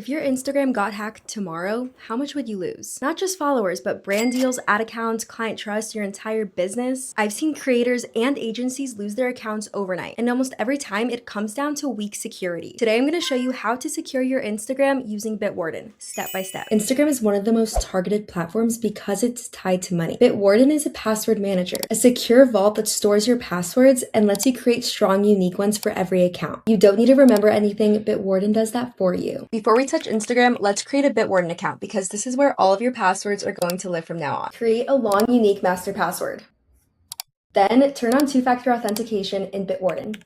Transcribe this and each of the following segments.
If your Instagram got hacked tomorrow, how much would you lose? Not just followers, but brand deals, ad accounts, client trust, your entire business. I've seen creators and agencies lose their accounts overnight, and almost every time it comes down to weak security. Today, I'm gonna show you how to secure your Instagram using Bitwarden, step by step. Instagram is one of the most targeted platforms because it's tied to money. Bitwarden is a password manager, a secure vault that stores your passwords and lets you create strong, unique ones for every account. You don't need to remember anything, Bitwarden does that for you. Before we touch Instagram, let's create a Bitwarden account because this is where all of your passwords are going to live from now on. Create a long, unique master password. Then turn on two-factor authentication in Bitwarden.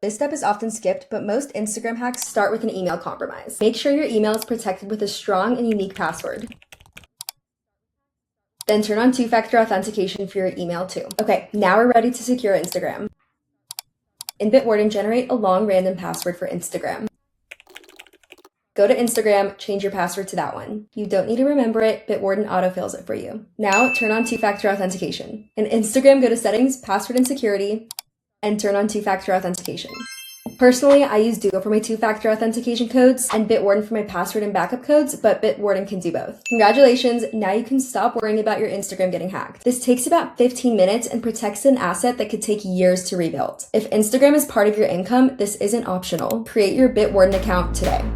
This step is often skipped, but most Instagram hacks start with an email compromise. Make sure your email is protected with a strong and unique password. Then turn on two-factor authentication for your email too. Okay, now we're ready to secure Instagram. In Bitwarden, generate a long random password for Instagram. Go to Instagram, change your password to that one. You don't need to remember it, Bitwarden autofills it for you. Now turn on two-factor authentication. In Instagram, go to Settings, Password and Security, and turn on two-factor authentication. Personally, I use Duo for my two-factor authentication codes and Bitwarden for my password and backup codes, but Bitwarden can do both. Congratulations, now you can stop worrying about your Instagram getting hacked. This takes about 15 minutes and protects an asset that could take years to rebuild. If Instagram is part of your income, this isn't optional. Create your Bitwarden account today.